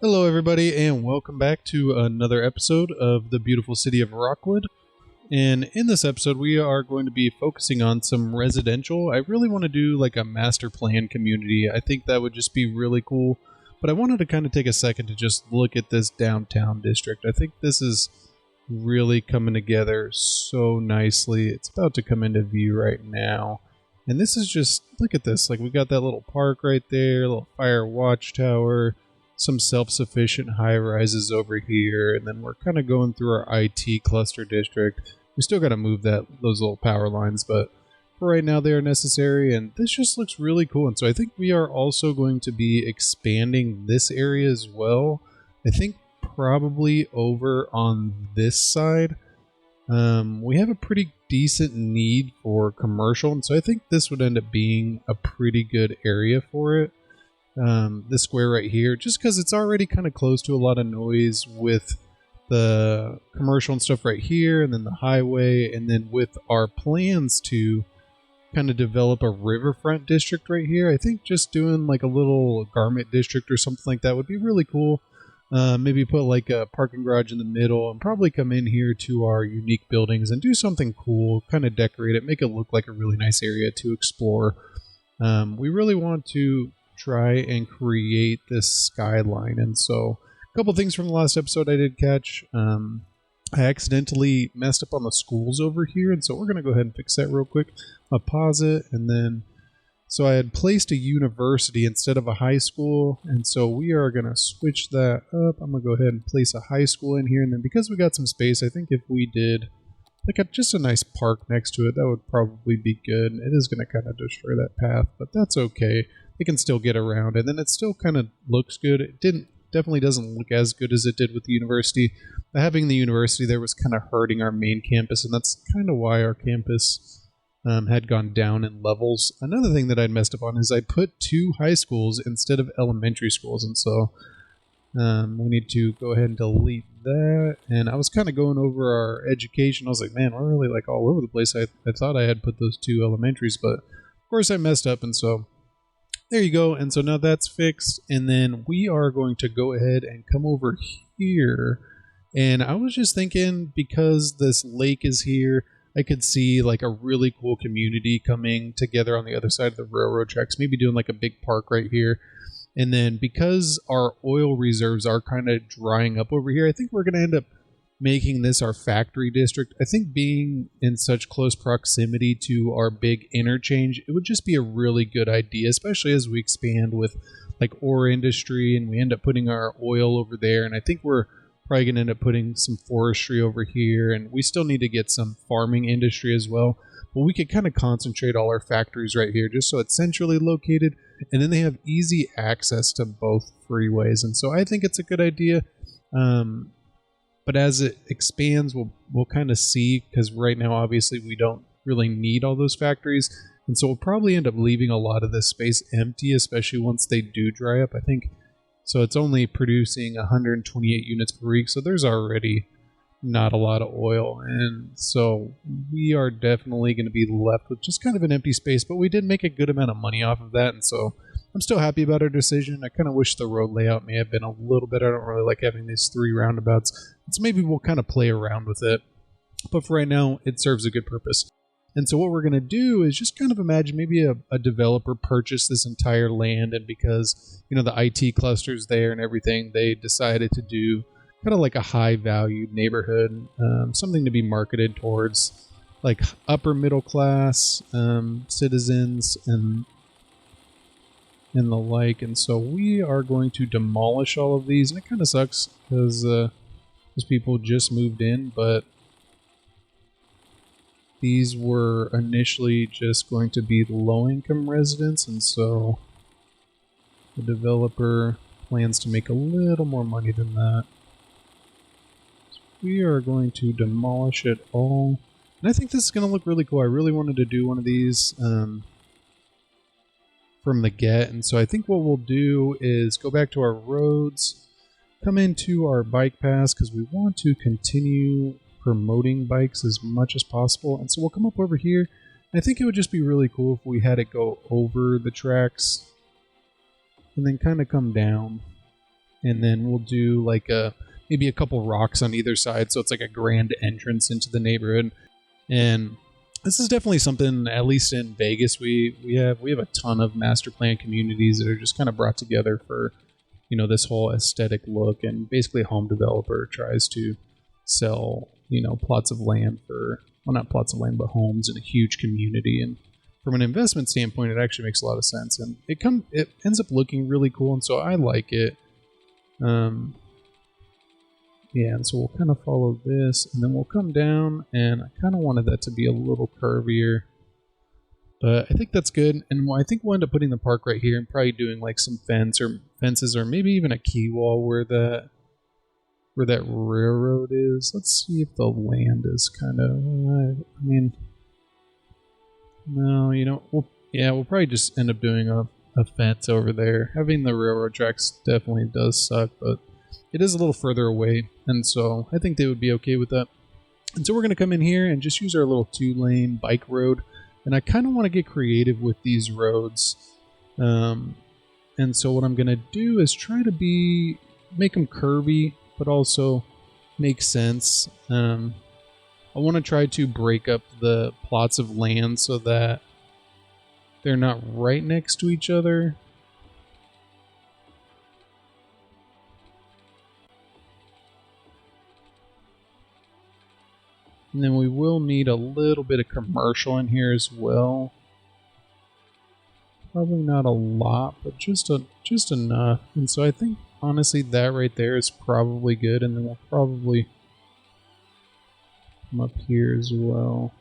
Hello, everybody, and welcome back to another episode of the beautiful city of Rockwood. And in this episode, we are going to be focusing on some residential. I really want to do like a master plan community. I think that would just be really cool. But I wanted to kind of take a second to just look at this downtown district. I think this is really coming together so nicely. It's about to come into view right now. And this is just, look at this. Like, we got that little park right there, little fire watchtower, some self-sufficient high-rises over here, and then we're kind of going through our IT cluster district. We still got to move those little power lines, but for right now they are necessary, and this just looks really cool. And so I think we are also going to be expanding this area as well. I think probably over on this side. We have a pretty decent need for commercial, and so I think this would end up being a pretty good area for it. This square right here, just because it's already kind of close to a lot of noise with the commercial and stuff right here, and then the highway, and then with our plans to kind of develop a riverfront district right here, I think just doing like a little garment district or something like that would be really cool. Maybe put like a parking garage in the middle and probably come in here to our unique buildings and do something cool, kind of decorate it, make it look like a really nice area to explore. We really want to try and create this skyline, and so a couple things from the last episode I did catch. I accidentally messed up on the schools over here, and so we're going to go ahead and fix that real quick. I'll pause it, and then so I had placed a university instead of a high school, and so we are going to switch that up. I'm going to go ahead and place a high school in here, and then because we got some space, I think if we did like just a nice park next to it, that would probably be good. It is going to kind of destroy that path, but that's okay. It can still get around, and then it still kind of looks good. It definitely doesn't look as good as it did with the university. Having the university there was kind of hurting our main campus, and that's kind of why our campus had gone down in levels. Another thing that I'd messed up on is I put 2 high schools instead of elementary schools, and so we need to go ahead and delete that. And I was kind of going over our education. I was like, man, we're really like all over the place. I thought I had put those 2 elementaries, but of course I messed up, and so there you go. And so now that's fixed, and then we are going to go ahead and come over here. And I was just thinking, because this lake is here, I could see like a really cool community coming together on the other side of the railroad tracks, maybe doing like a big park right here. And then because our oil reserves are kind of drying up over here, I think we're going to end up making this our factory district. I think being in such close proximity to our big interchange, it would just be a really good idea, especially as we expand with like ore industry and we end up putting our oil over there. And I think we're probably going to end up putting some forestry over here, and we still need to get some farming industry as well. But we could kind of concentrate all our factories right here just so it's centrally located, and then they have easy access to both freeways. And so I think it's a good idea. But as it expands, we'll kind of see, because right now, obviously, we don't really need all those factories. And so we'll probably end up leaving a lot of this space empty, especially once they do dry up. I think, so it's only producing 128 units per week, so there's already not a lot of oil. And so we are definitely going to be left with just kind of an empty space, but we did make a good amount of money off of that. And so I'm still happy about our decision. I kind of wish the road layout may have been a little better. I don't really like having these 3 roundabouts. So maybe we'll kind of play around with it. But for right now, it serves a good purpose. And so what we're going to do is just kind of imagine maybe a developer purchased this entire land, and because, you know, the IT cluster's there and everything, they decided to do kind of like a high-valued neighborhood, something to be marketed towards like upper middle class citizens and the like. And so we are going to demolish all of these, and it kind of sucks because those people just moved in, but these were initially just going to be low-income residents, and so the developer plans to make a little more money than that. So we are going to demolish it all, and I think this is going to look really cool. I really wanted to do one of these from the get, and so I think what we'll do is go back to our roads, come into our bike paths, because we want to continue promoting bikes as much as possible. And so we'll come up over here. I think it would just be really cool if we had it go over the tracks and then kind of come down. and then we'll do like maybe a couple rocks on either side, so it's like a grand entrance into the neighborhood. And this is definitely something, at least in Vegas, we have a ton of master plan communities that are just kind of brought together for, you know, this whole aesthetic look. And basically a home developer tries to sell, you know, plots of land for, well, not plots of land, but homes in a huge community. And from an investment standpoint, it actually makes a lot of sense, and it ends up looking really cool, and so I like it. Yeah, and so we'll kind of follow this, and then we'll come down, and I kind of wanted that to be a little curvier, but I think that's good. And I think we'll end up putting the park right here, and probably doing like some fences, or maybe even a key wall where that railroad is. Let's see if the land is kind of, I mean, no, you know, we'll probably just end up doing a fence over there. Having the railroad tracks definitely does suck, but it is a little further away, and so I think they would be okay with that. And so we're going to come in here and just use our little 2-lane bike road, and I kind of want to get creative with these roads. And so what I'm going to do is try to make them curvy, but also make sense. I want to try to break up the plots of land so that they're not right next to each other. And then we will need a little bit of commercial in here as well. Probably not a lot, but just enough. And so I think, honestly, that right there is probably good. And then we'll probably come up here as well.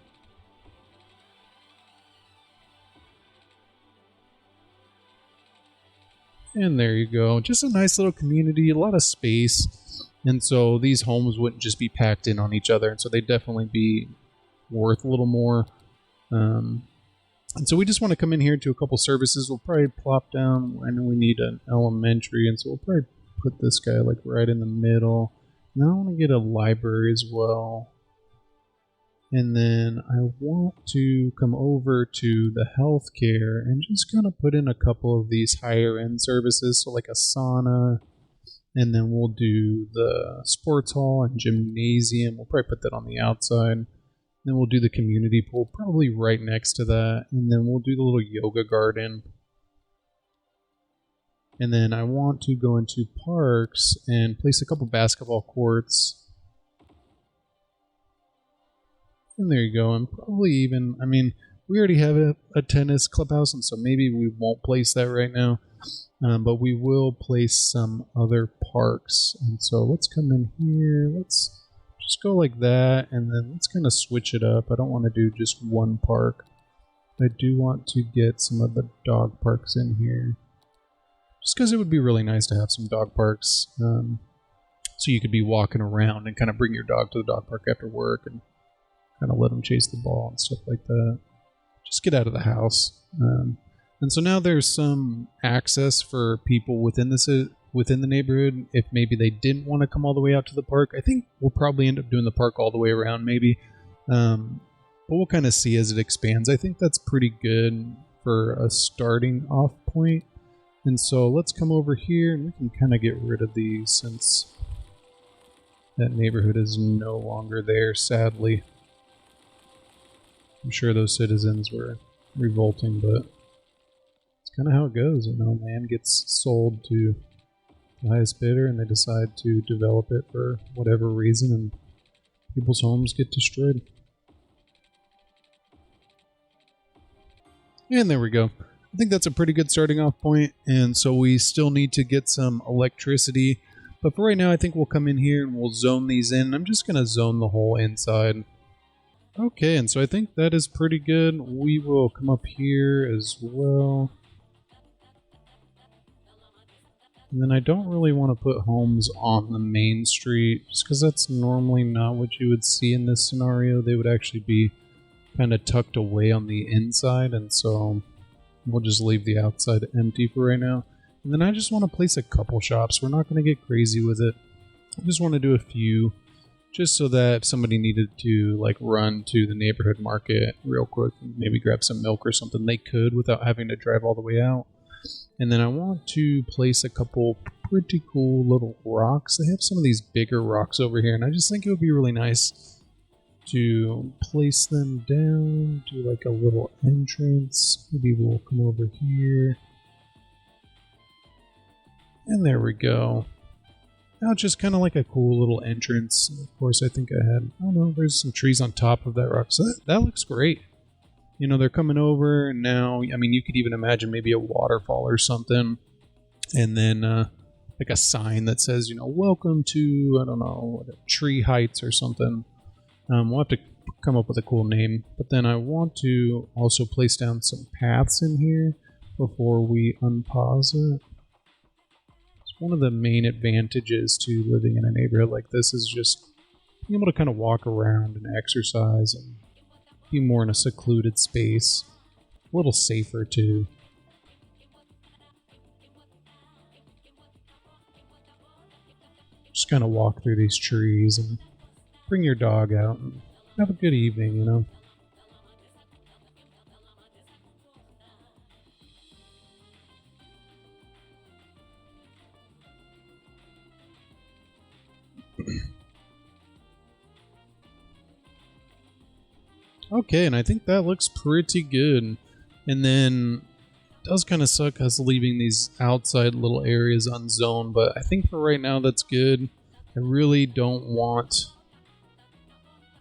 And there you go. Just a nice little community, a lot of space. And so these homes wouldn't just be packed in on each other. And so they'd definitely be worth a little more. And so we just want to come in here to a couple services. We'll probably plop down. I know we need an elementary. And so we'll probably put this guy like right in the middle. And then I want to get a library as well. And then I want to come over to the healthcare and just kind of put in a couple of these higher end services. So like a sauna. And then we'll do the sports hall and gymnasium. We'll probably put that on the outside. Then we'll do the community pool, probably right next to that. And then we'll do the little yoga garden. And then I want to go into parks and place a couple basketball courts. And there you go. And probably even, I mean, we already have a tennis clubhouse, and so maybe we won't place that right now. But we will place some other parks. And so let's come in here. Let's just go like that. And then let's kind of switch it up. I don't want to do just one park. I do want to get some of the dog parks in here. Just because it would be really nice to have some dog parks. So you could be walking around and kind of bring your dog to the dog park after work and kind of let them chase the ball and stuff like that. Just get out of the house. And so now there's some access for people within the neighborhood if maybe they didn't want to come all the way out to the park. I think we'll probably end up doing the park all the way around maybe. But we'll kind of see as it expands. I think that's pretty good for a starting off point. And so let's come over here and we can kind of get rid of these since that neighborhood is no longer there, sadly. I'm sure those citizens were revolting, but kind of how it goes, you know. Land gets sold to the highest bidder and they decide to develop it for whatever reason, and people's homes get destroyed. And there we go. I think that's a pretty good starting off point, and so we still need to get some electricity, but for right now I think we'll come in here and we'll zone these in. I'm just going to zone the whole inside. Okay, and so I think that is pretty good. We will come up here as well. And then I don't really want to put homes on the main street, just because that's normally not what you would see in this scenario. They would actually be kind of tucked away on the inside, and so we'll just leave the outside empty for right now. And then I just want to place a couple shops. We're not going to get crazy with it. I just want to do a few, just so that if somebody needed to like run to the neighborhood market real quick and maybe grab some milk or something, they could without having to drive all the way out. And then I want to place a couple pretty cool little rocks. They have some of these bigger rocks over here, and I just think it would be really nice to place them down, do like a little entrance. Maybe we'll come over here. And there we go. Now it's just kind of like a cool little entrance. And of course, I think I had, I don't know, there's some trees on top of that rock. So that looks great. You know, they're coming over, and now, I mean, you could even imagine maybe a waterfall or something. And then like a sign that says, you know, welcome to, I don't know, Tree Heights or something. We'll have to come up with a cool name. But then I want to also place down some paths in here before we unpause it. One of the main advantages to living in a neighborhood like this is just being able to kind of walk around and exercise and be more in a secluded space. A little safer too. Just kind of walk through these trees and bring your dog out and have a good evening, you know. Okay, and I think that looks pretty good. And then it does kind of suck us leaving these outside little areas unzoned, but I think for right now that's good. I really don't want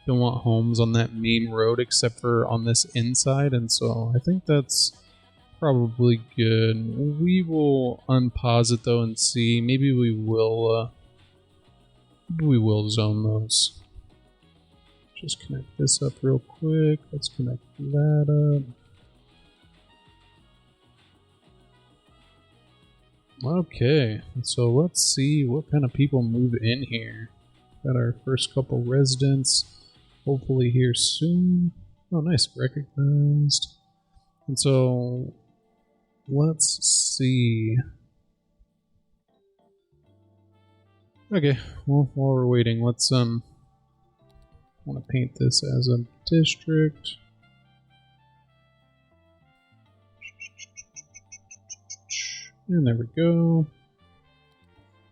homes on that main road except for on this inside, and so I think that's probably good. We will unpause it though and see. Maybe we will zone those. Just connect this up real quick. Let's connect that up. Okay, so let's see what kind of people move in here. Got our first couple residents, hopefully here soon. Oh, nice, recognized. And so, let's see. Okay, well, while we're waiting, let's I want to paint this as a district. And there we go.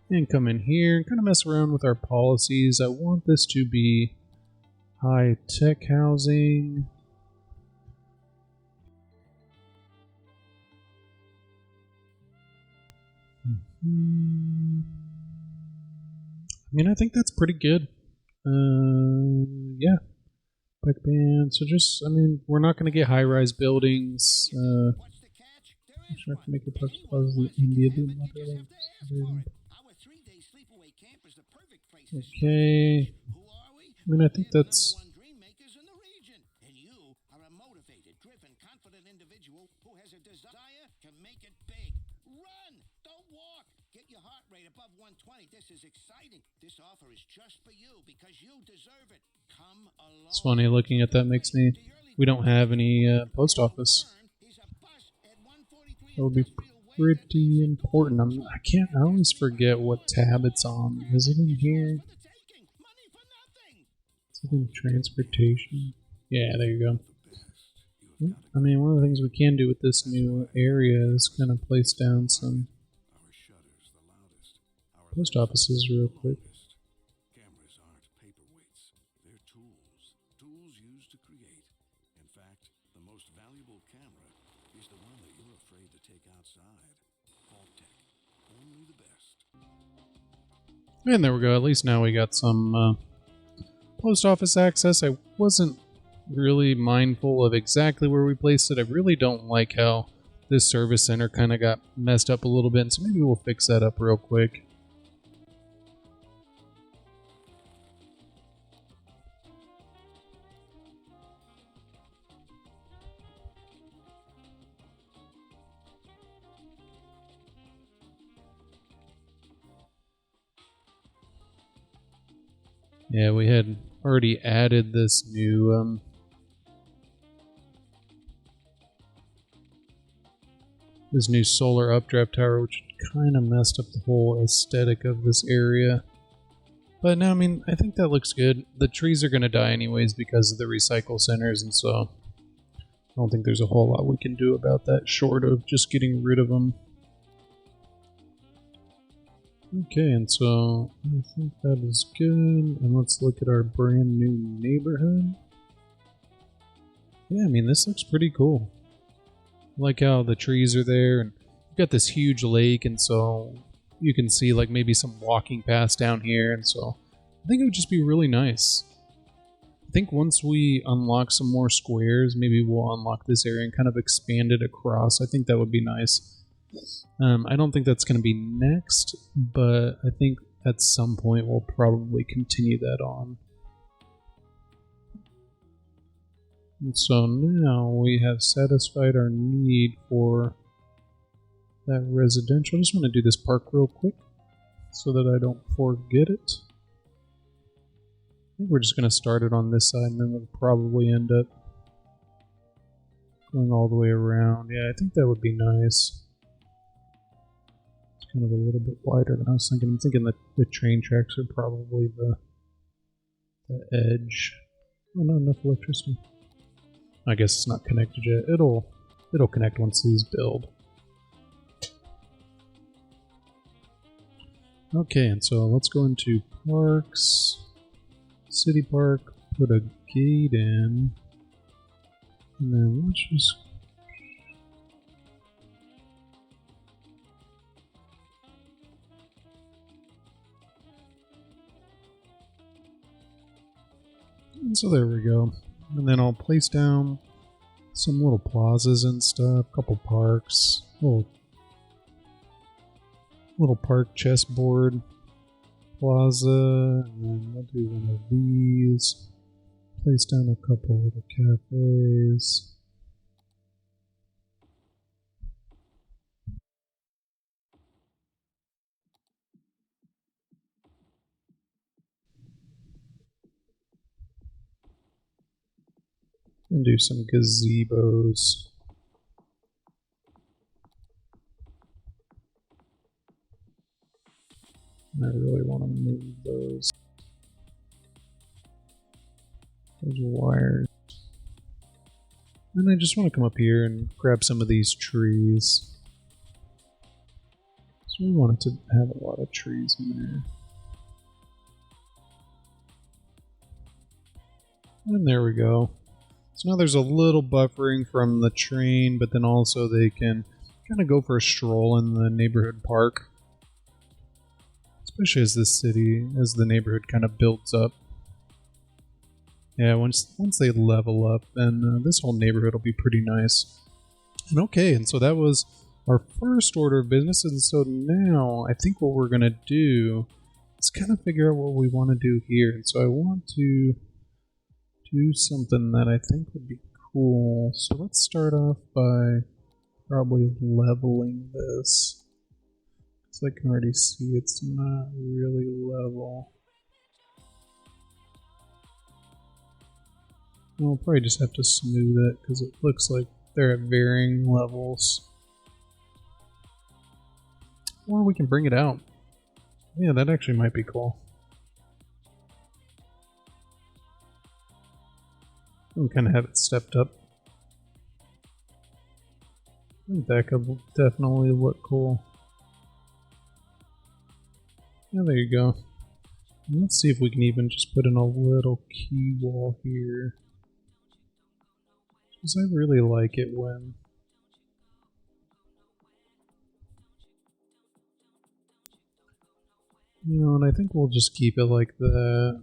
And come in here and kind of mess around with our policies. I want this to be high-tech housing. I mean, I think that's pretty good. Yeah. Bike band. So just, I mean, we're not going to get high-rise buildings. Sure I can make your parks positive India do moderate. Okay. I mean, I think that's... It's funny looking at that makes me... We don't have any post office. That would be pretty important. I always forget what tab it's on. Is it in here? Is it in transportation? Yeah, there you go. I mean, one of the things we can do with this new area is kind of place down some post offices real quick. Cameras aren't paperweights. They're tools. Tools used to create. In fact, the most valuable camera is the one that you're afraid to take outside. Tech. Only the best. And there we go. At least now we got some post office access. I wasn't really mindful of exactly where we placed it. I really don't like how this service center kind of got messed up a little bit, so maybe we'll fix that up real quick. Yeah, we had already added this new solar updraft tower, which kind of messed up the whole aesthetic of this area. But no, I mean, I think that looks good. The trees are going to die anyways because of the recycle centers, and so I don't think there's a whole lot we can do about that short of just getting rid of them. Okay, and so I think that is good. And let's look at our brand new neighborhood. Yeah, I mean, this looks pretty cool. I like how the trees are there, and you've got this huge lake, and so you can see like maybe some walking paths down here, and so I think it would just be really nice. I think once we unlock some more squares, maybe we'll unlock this area and kind of expand it across. I think that would be nice. I don't think that's going to be next, but I think at some point we'll probably continue that on. And so now we have satisfied our need for that residential. I just want to do this park real quick so that I don't forget it. I think we're just going to start it on this side and then we'll probably end up going all the way around. Yeah, I think that would be nice. It's kind of a little bit wider than I was thinking. I'm thinking that the train tracks are probably the edge. Oh, not enough electricity. I guess it's not connected yet. It'll connect once these build. Okay, and so let's go into parks. City Park, put a gate in, and then let's just and so there we go. And then I'll place down some little plazas and stuff, a couple parks, little park chessboard plaza, and then we'll do one of these. Place down a couple little cafes. And do some gazebos. I really want to move those wires. And I just want to come up here and grab some of these trees. So we want it to have a lot of trees in there. And there we go. So now there's a little buffering from the train, but then also they can kind of go for a stroll in the neighborhood park. Especially as the neighborhood kind of builds up. Yeah, once they level up, then this whole neighborhood will be pretty nice. And okay, and so that was our first order of business, and so now I think what we're going to do is kind of figure out what we want to do here. And so I want to do something that I think would be cool. So let's start off by probably leveling this. Because I can already see it's not really level. I'll probably just have to smooth it because it looks like they're at varying levels. Or we can bring it out. Yeah, that actually might be cool. We kind of have it stepped up. I think that could definitely look cool. Yeah, there you go. Let's see if we can even just put in a little key wall here. Because I really like it when... You know, and I think we'll just keep it like that.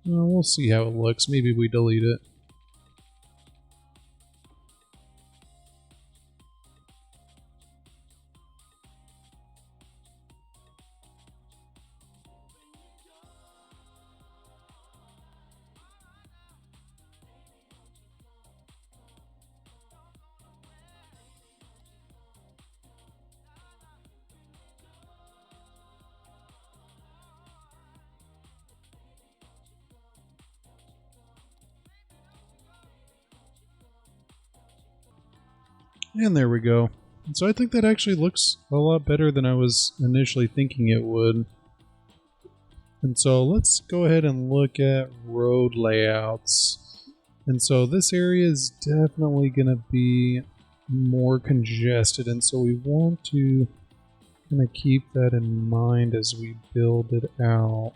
We'll see how it looks. Maybe we delete it. And there we go. And so I think that actually looks a lot better than I was initially thinking it would. And so let's go ahead and look at road layouts. And so this area is definitely going to be more congested, and so we want to kind of keep that in mind as we build it out.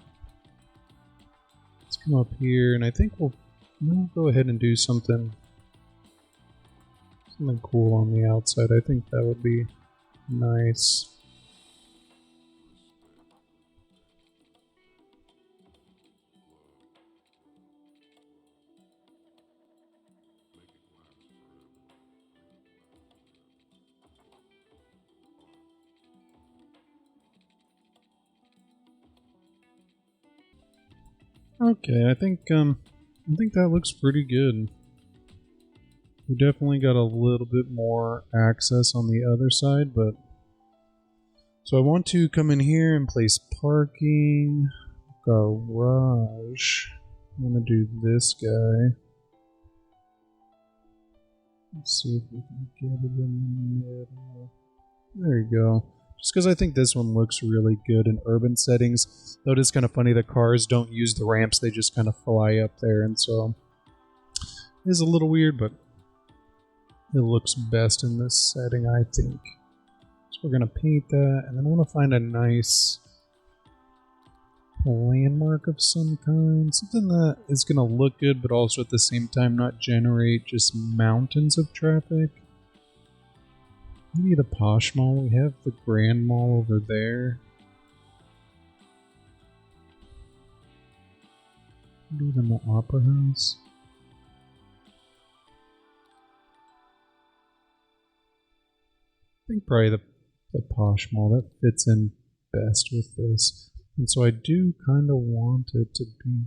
Let's come up here, and I think we'll go ahead and do something cool on the outside. I think that would be nice. Okay, I think that looks pretty good. We definitely got a little bit more access on the other side, but so I want to come in here and place parking, garage. I want to do this guy. Let's see if we can get it in the middle. There you go. Just because I think this one looks really good in urban settings. Though it is kind of funny that cars don't use the ramps, they just kind of fly up there, and so it is a little weird, but it looks best in this setting, I think. So we're going to paint that, and then I want to find a nice landmark of some kind. Something that is going to look good, but also at the same time not generate just mountains of traffic. Maybe the Posh Mall. We have the Grand Mall over there. Maybe even the Opera House. I think probably the Posh Mall. That fits in best with this. And so I do kind of want it to be...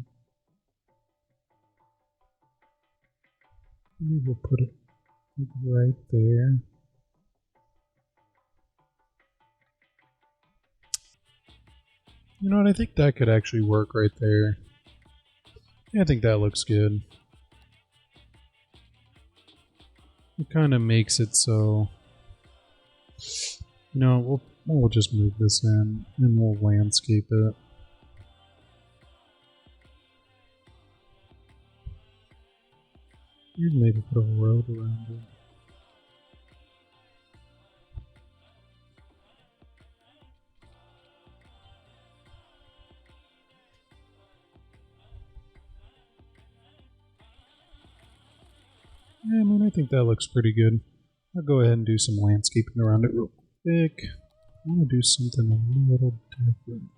Maybe we'll put it right there. You know what, I think that could actually work right there. Yeah, I think that looks good. It kind of makes it so... You know, we'll just move this in and we'll landscape it. Maybe put a road around it. Yeah, I mean, I think that looks pretty good. I'll go ahead and do some landscaping around it real quick. I want to do something a little different.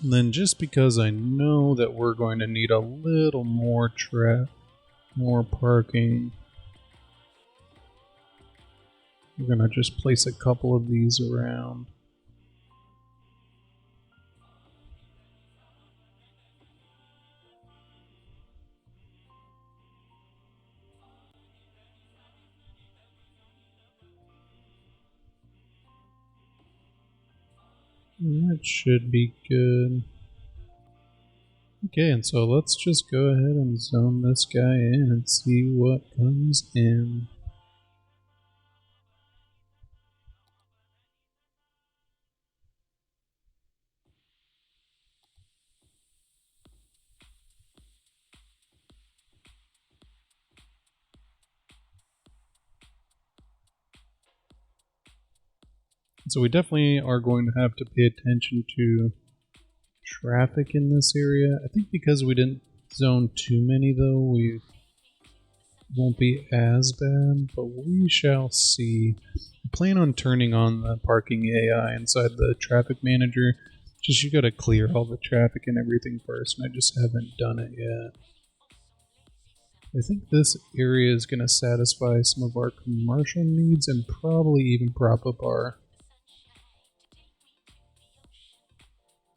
And then just because I know that we're going to need a little more more parking, we're going to just place a couple of these around. And that should be good. Okay, and so let's just go ahead and zone this guy in and see what comes in. So we definitely are going to have to pay attention to traffic in this area. I think because we didn't zone too many though, we won't be as bad, but we shall see. I plan on turning on the parking AI inside the traffic manager. Just you gotta clear all the traffic and everything first, and I just haven't done it yet. I think this area is gonna satisfy some of our commercial needs and probably even prop up our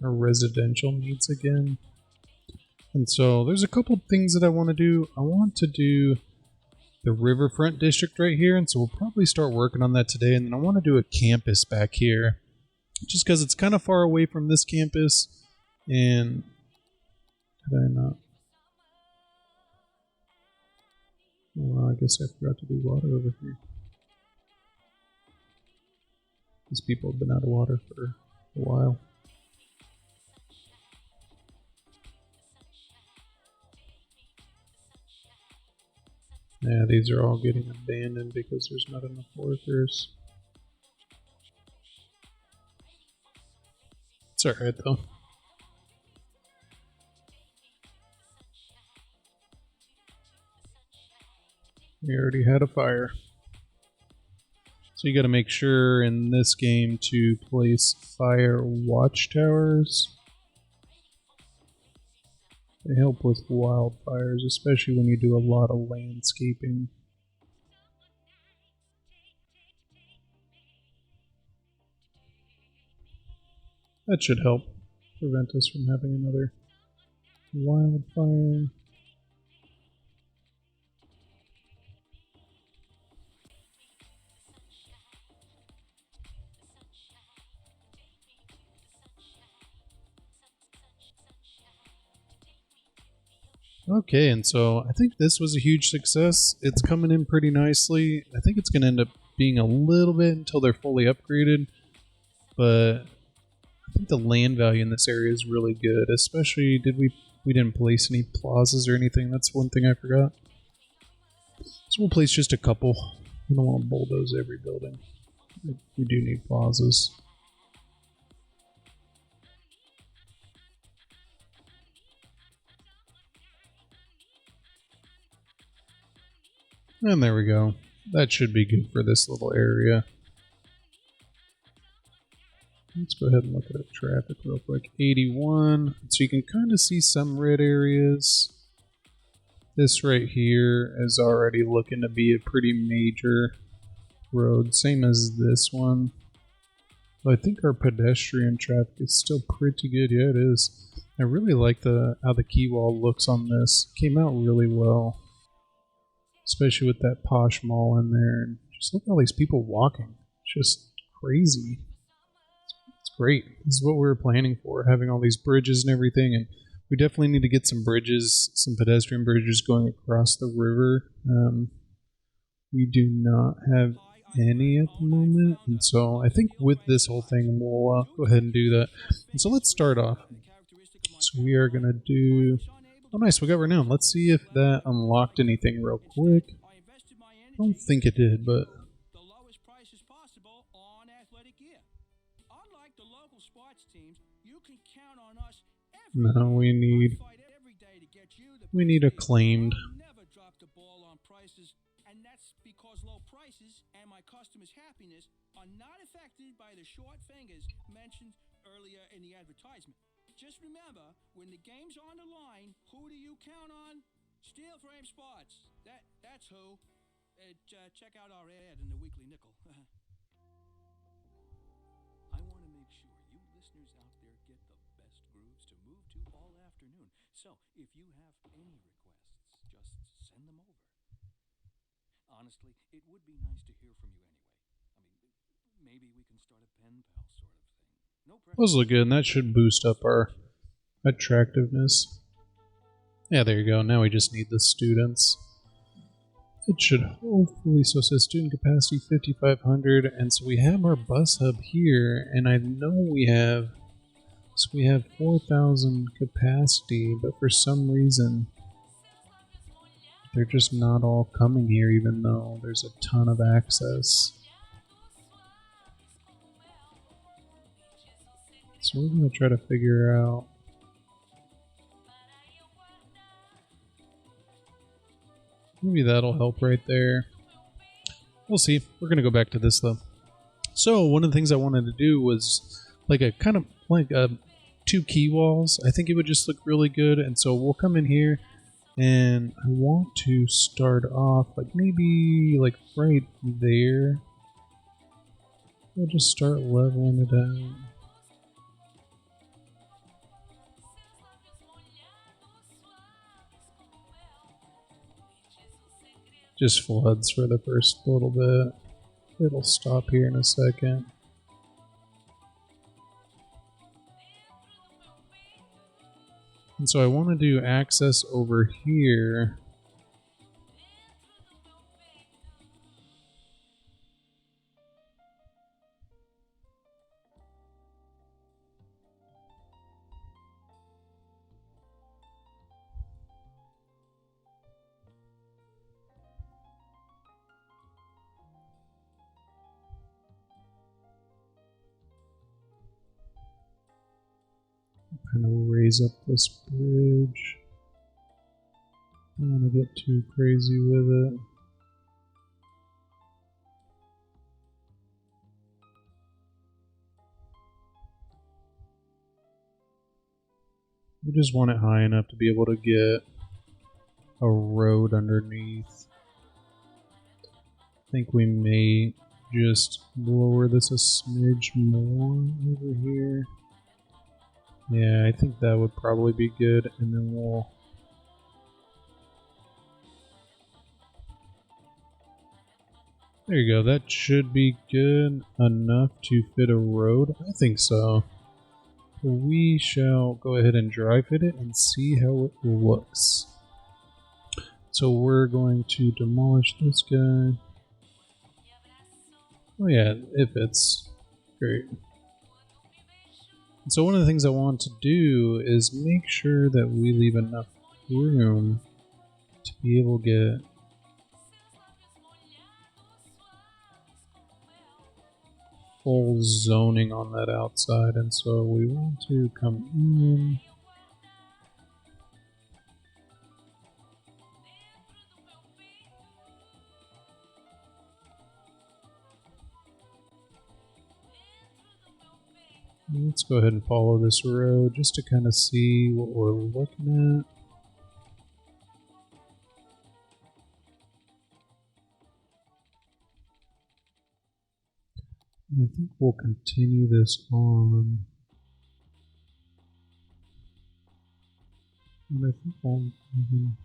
residential needs again. And so there's a couple things that I want to do. I want to do the Riverfront district right here, and so we'll probably start working on that today. And then I want to do a campus back here, just because it's kind of far away from this campus, and Did I not? Well, I guess I forgot to do water over here. These people have been out of water for a while. Yeah, these are all getting abandoned because there's not enough workers. It's alright though. We already had a fire. So you gotta make sure in this game to place fire watchtowers. They help with wildfires, especially when you do a lot of landscaping. That should help prevent us from having another wildfire. Okay, and so I think this was a huge success. It's coming in pretty nicely. I think it's going to end up being a little bit until they're fully upgraded, but I think the land value in this area is really good. Especially, we didn't place any plazas or anything. That's one thing I forgot. So we'll place just a couple. We don't want to bulldoze every building. We do need plazas. And there we go. That should be good for this little area. Let's go ahead and look at our traffic real quick. 81. So you can kind of see some red areas. This right here is already looking to be a pretty major road. Same as this one. But I think our pedestrian traffic is still pretty good. Yeah, it is. I really like how the key wall looks on this. Came out really well. Especially with that Posh Mall in there. And just look at all these people walking. It's just crazy. It's great. This is what we were planning for, having all these bridges and everything. And we definitely need to get some bridges, some pedestrian bridges going across the river. We do not have any at the moment. And so I think with this whole thing, we'll go ahead and do that. And so let's start off. So we are going to do... Oh, nice, we got renown. Let's see if that unlocked anything real quick. I don't think it did, but... No, we need acclaimed. And that's because low prices and my customers' happiness are not affected by the short fingers mentioned earlier in the advertisement. Just remember, when the game's on the line, who do you count on? Steel Frame Spots. That's who. Check out our ad in the Weekly Nickel. I want to make sure you listeners out there get the best grooves to move to all afternoon. So, if you have any requests, just send them over. Honestly, it would be nice to hear from you anyway. I mean, maybe we can start a pen pal sort of thing. No pressure. Those look good, and that should boost up our attractiveness. Yeah, there you go. Now we just need the students. It should hopefully, so it says student capacity 5,500, and so we have our bus hub here, and I know we have 4,000 capacity, but for some reason they're just not all coming here, even though there's a ton of access. So we're going to try to figure out... Maybe that'll help right there. We'll see. We're going to go back to this though. So one of the things I wanted to do was like a kind of like 2 key walls. I think it would just look really good, and so we'll come in here. And I want to start off like maybe like right there. We'll just start leveling it out. Just floods for the first little bit. It'll stop here in a second. And so I want to do access over here. Kind of raise up this bridge. I don't want to get too crazy with it. We just want it high enough to be able to get a road underneath. I think we may just lower this a smidge more over here. Yeah, I think that would probably be good, and then we'll... There you go, that should be good enough to fit a road. I think so. We shall go ahead and dry fit it and see how it looks. So we're going to demolish this guy. Oh yeah, it fits. Great. So one of the things I want to do is make sure that we leave enough room to be able to get full zoning on that outside, and so we want to come in. Let's go ahead and follow this road just to kind of see what we're looking at. I think we'll continue this on. And I think I'll even...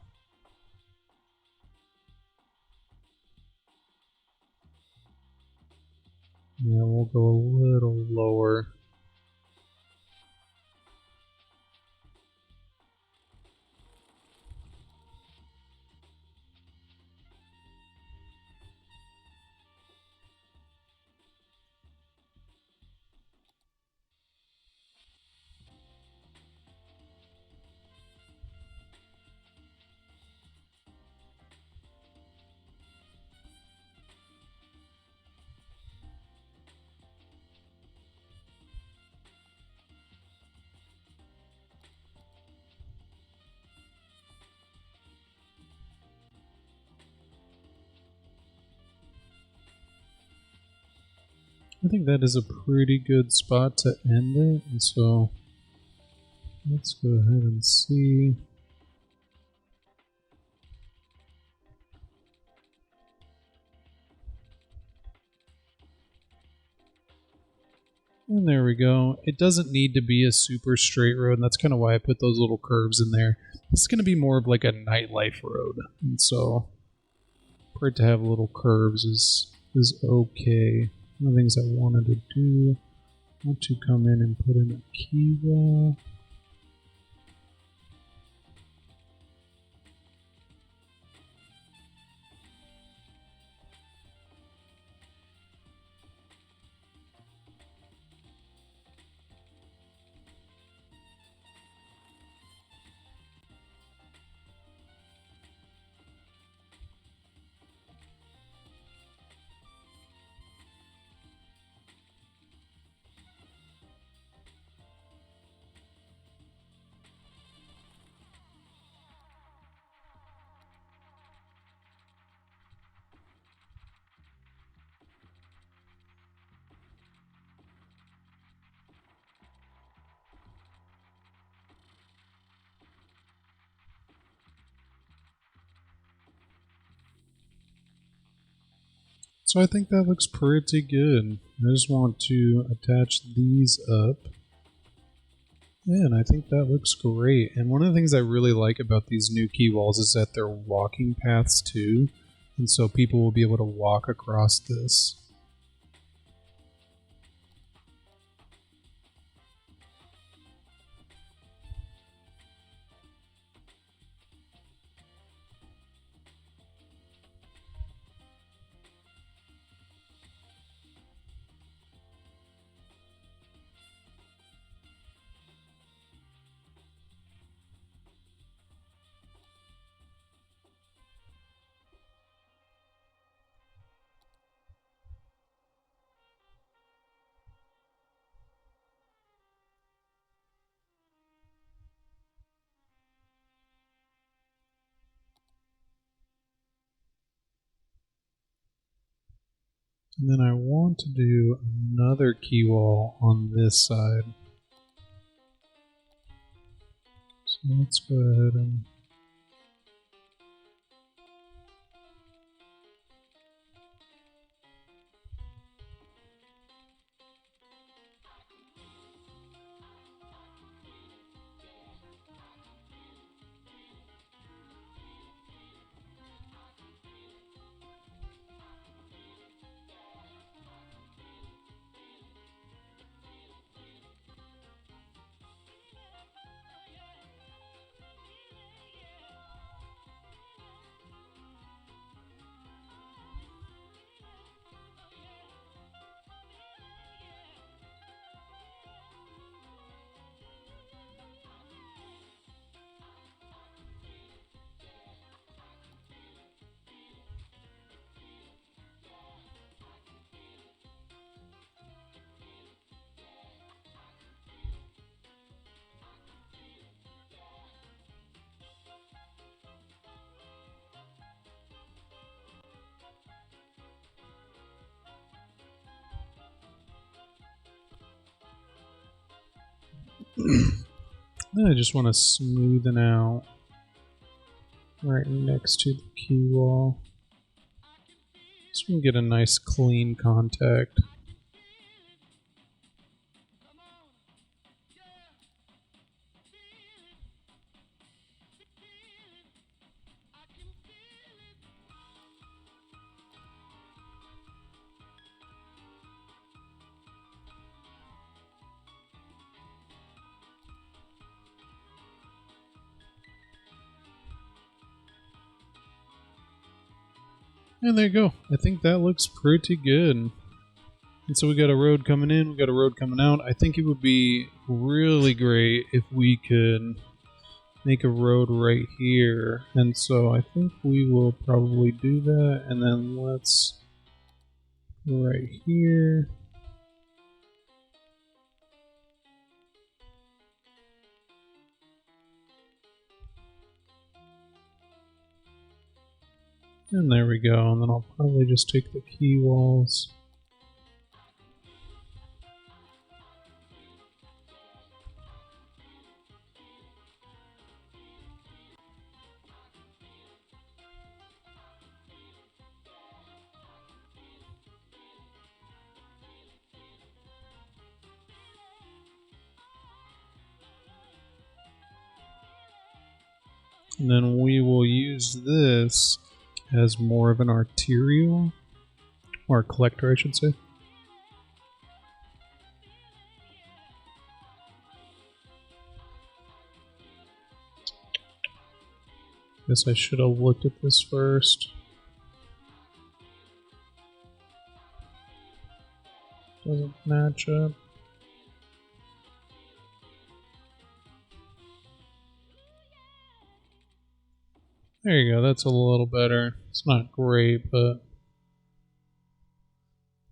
Yeah, we'll go a little lower. I think that is a pretty good spot to end it, and so let's go ahead and see. And there we go. It doesn't need to be a super straight road, and that's kind of why I put those little curves in there. It's going to be more of like a nightlife road, and so for it to have little curves is okay. One of the things I wanted to do, I want to come in and put in a key wall. So I think that looks pretty good. I just want to attach these up. Yeah, and I think that looks great. And one of the things I really like about these new key walls is that they're walking paths too. And so people will be able to walk across this. And then I want to do another key wall on this side. So let's go ahead and then I just want to smoothen out right next to the key wall so we can get a nice clean contact. And there you go. I think that looks pretty good. And so we got a road coming in, we got a road coming out. I think it would be really great if we could make a road right here. And so I think we will probably do that. And then let's go right here. And there we go. And then I'll probably just take the key walls. And then we will use this as more of an arterial, or a collector, I should say. Guess I should have looked at this first. Doesn't match up. There you go, that's a little better. It's not great, but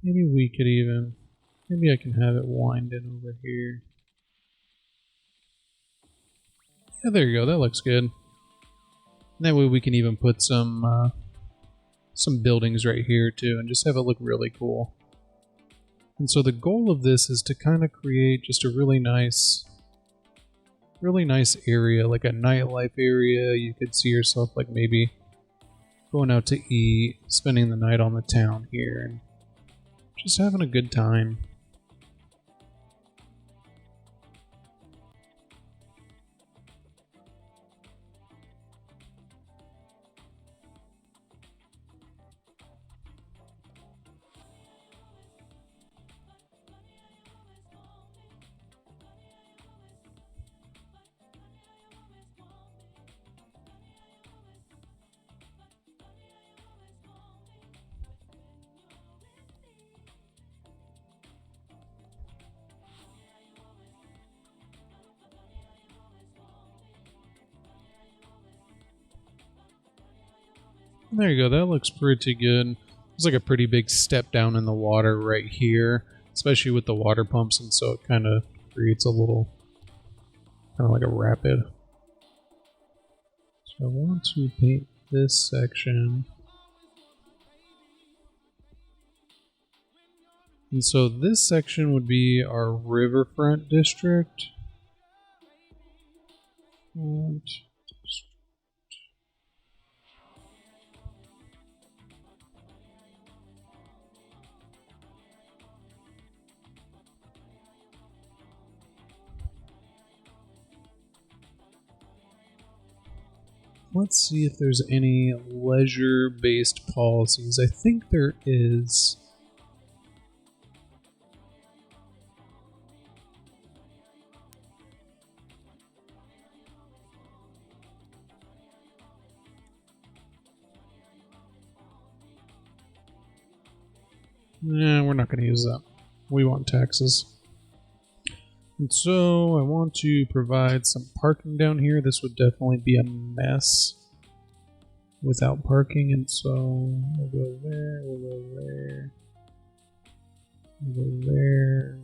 maybe we could even, maybe I can have it wind in over here. Yeah, there you go, that looks good. And that way we can even put some buildings right here too and just have it look really cool. And so the goal of this is to kind of create just a really nice area, like a nightlife area. You could see yourself like maybe going out to eat, spending the night on the town here, and just having a good time. There you go, that looks pretty good. It's like a pretty big step down in the water right here, especially with the water pumps, and so it kind of creates a little, kind of like a rapid. So I want to paint this section. And so this section would be our Riverfront district. And let's see if there's any leisure-based policies. I think there is. Nah, we're not going to use that. We want taxes. And so I want to provide some parking down here. This would definitely be a mess without parking. And so we'll go there, we'll go there, we'll go there,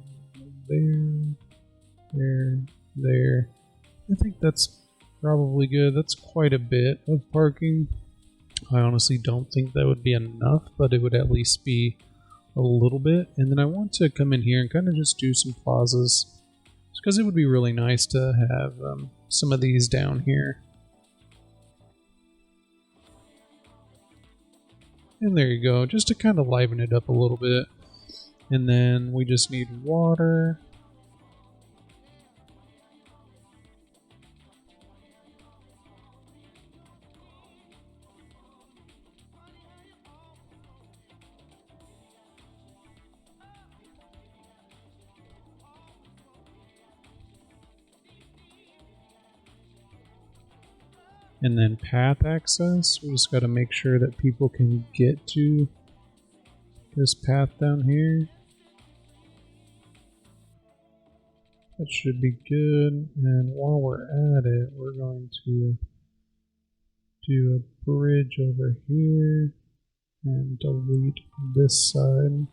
there. I think that's probably good. That's quite a bit of parking. I honestly don't think that would be enough, but it would at least be a little bit. And then I want to come in here and kind of just do some plazas, because it would be really nice to have some of these down here. And there you go, just to kind of liven it up a little bit. And then we just need water. And then path access, we just got to make sure that people can get to this path down here. That should be good. And while we're at it, we're going to do a bridge over here and delete this side.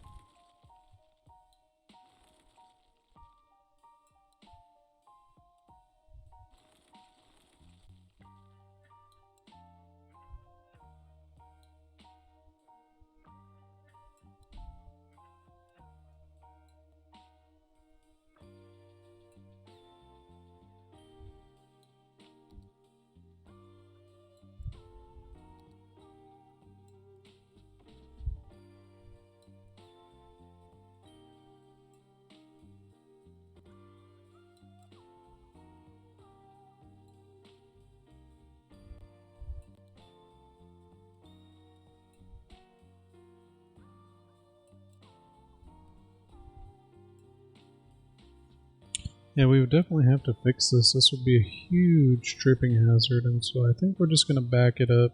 Yeah, we would definitely have to fix this. This would be a huge tripping hazard, and so I think we're just going to back it up.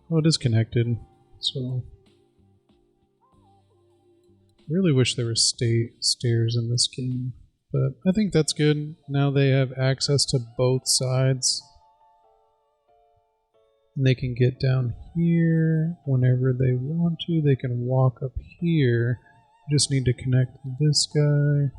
Oh, it is connected, so... really wish there were stairs in this game, but I think that's good. Now they have access to both sides. And they can get down here whenever they want to. They can walk up here. Just need to connect this guy.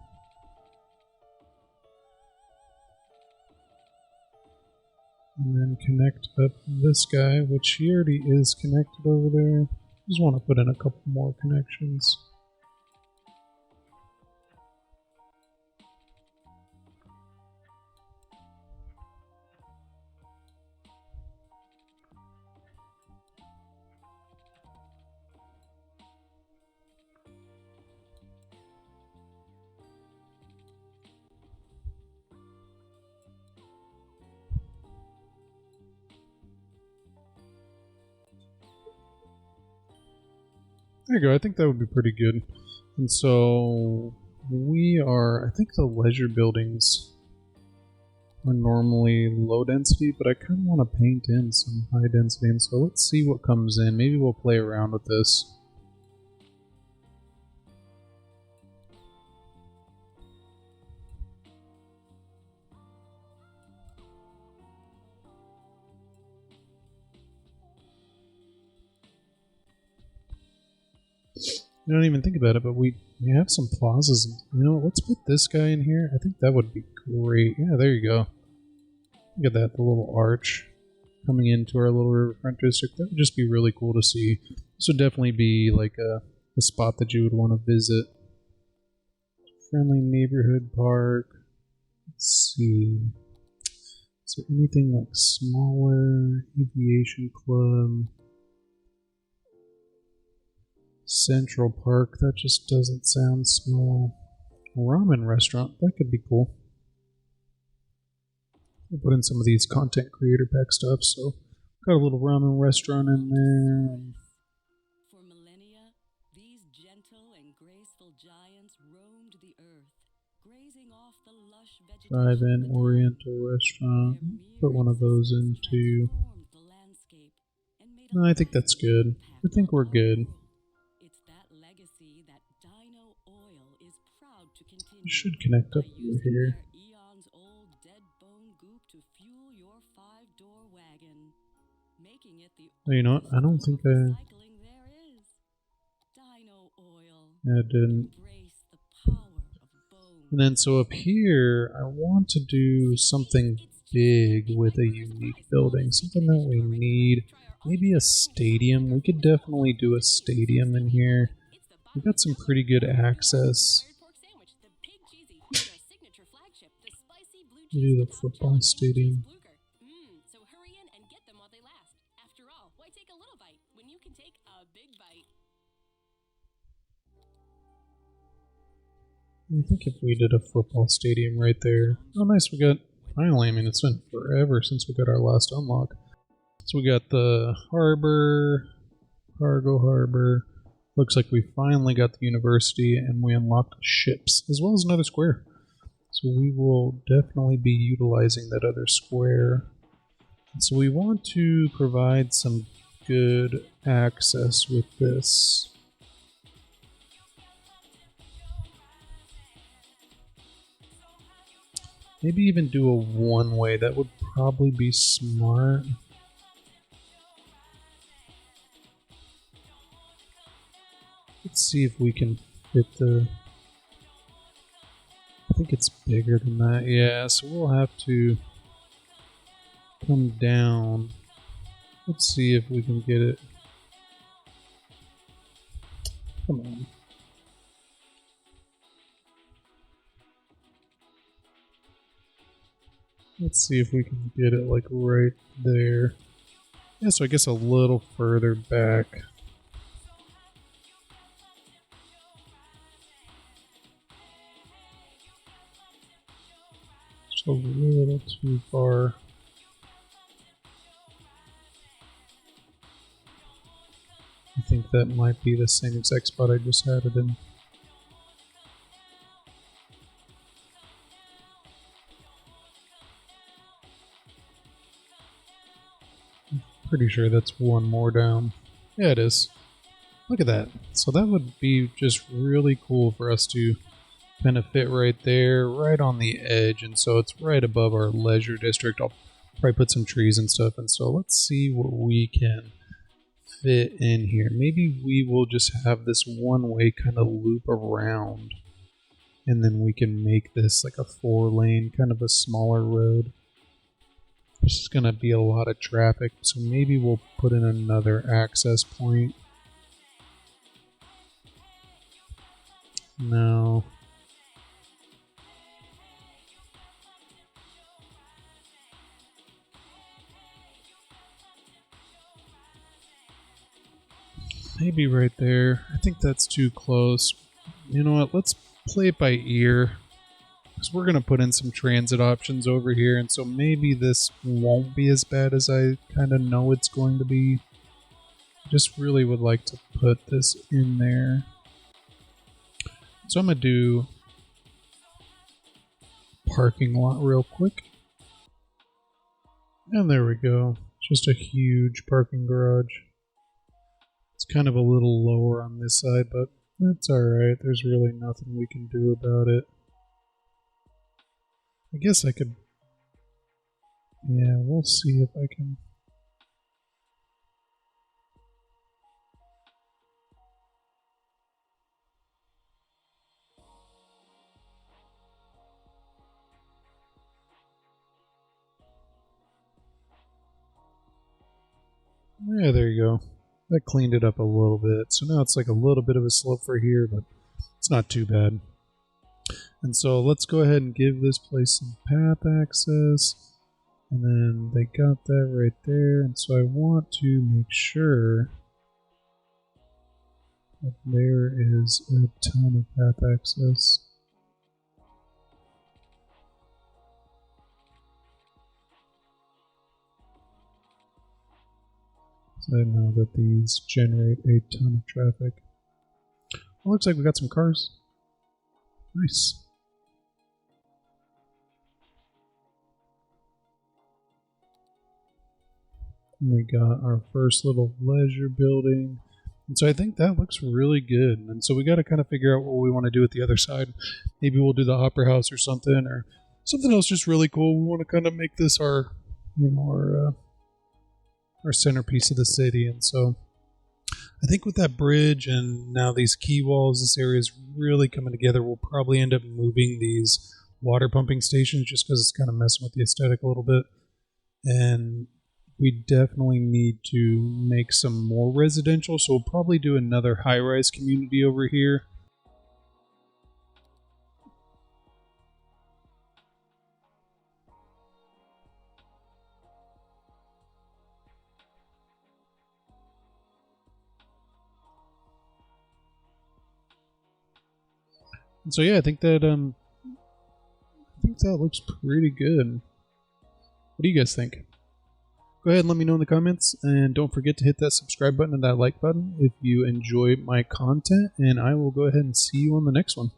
And then connect up this guy, which he already is connected over there. Just want to put in a couple more connections. There you go, I think that would be pretty good. And so we are, I think the leisure buildings are normally low density, but I kind of want to paint in some high density, and so let's see what comes in. Maybe we'll play around with this. You don't even think about it, but we have some plazas. You know, let's put this guy in here. I think that would be great. Yeah, there you go. Look at that, the little arch coming into our little riverfront district. That would just be really cool to see. This would definitely be like a spot that you would want to visit. Friendly neighborhood park. Let's see. Is there anything like smaller? Aviation club. Central Park. That just doesn't sound small. Ramen restaurant. That could be cool. We'll put in some of these content creator pack stuff. So got a little ramen restaurant in there. For millennia, these gentle and graceful giants roamed the earth, grazing off the lush vegetation. Drive-in Oriental restaurant. Put one of those into. No, I think that's good. I think we're good. It's that legacy that Dino Oil is proud to continue. It should connect up over here. Eon's old dead bone goop to fuel your 5-door wagon, making it the Oh, you know what? I don't think I. recycling there is. Dino Oil. I didn't. Embrace the power of bone. And then so up here, I want to do something big with a unique building. Something that we need. Maybe a stadium. We could definitely do a stadium in here. We've got some pretty good access. We do the football stadium. So hurry in and get them while they last. After all, why take a little bite when you can take a big bite? I think if we did a football stadium right there. Oh, nice. We got, finally, I mean, it's been forever since we got our last unlock. So we got the harbor, cargo harbor. Looks like we finally got the university and we unlocked ships as well as another square. So we will definitely be utilizing that other square. And so we want to provide some good access with this. Maybe even do a one-way. That would probably be smart. Let's see if we can fit the... I think it's bigger than that. Yeah, so we'll have to come down. Let's see if we can get it. Come on. Let's see if we can get it like right there. Yeah, so I guess a little further back. Just a little too far. I think that might be the same exact spot I just had it in. Pretty sure that's one more down. Yeah, it is. Look at that. So that would be just really cool for us to kind of fit right there, right on the edge. And so it's right above our leisure district. I'll probably put some trees and stuff. And so let's see what we can fit in here. Maybe we will just have this one-way kind of loop around. And then we can make this like a 4-lane, kind of a smaller road. This is going to be a lot of traffic, so maybe we'll put in another access point. No. Maybe right there. I think that's too close. You know what? Let's play it by ear. Because we're going to put in some transit options over here, and so maybe this won't be as bad as I kind of know it's going to be. I just really would like to put this in there. So I'm going to do parking lot real quick. And there we go. Just a huge parking garage. It's kind of a little lower on this side, but that's alright. There's really nothing we can do about it. I guess I could... Yeah, we'll see if I can... Yeah, there you go. That cleaned it up a little bit. So now it's like a little bit of a slope for here, but it's not too bad. And so let's go ahead and give this place some path access. And then they got that right there. And so I want to make sure that there is a ton of path access. So I know that these generate a ton of traffic. Well, looks like we got some cars. Nice. And we got our first little leisure building. And so I think that looks really good. And so we got to kind of figure out what we want to do with the other side. Maybe we'll do the opera house or something else just really cool. We want to kind of make this our, you know, our centerpiece of the city. And so I think with that bridge and now these quay walls, this area is really coming together. We'll probably end up moving these water pumping stations just because it's kind of messing with the aesthetic a little bit. And we definitely need to make some more residential, so we'll probably do another high-rise community over here. And so yeah, I think that looks pretty good. What do you guys think? Go ahead and let me know in the comments, and don't forget to hit that subscribe button and that like button if you enjoy my content, and I will go ahead and see you on the next one.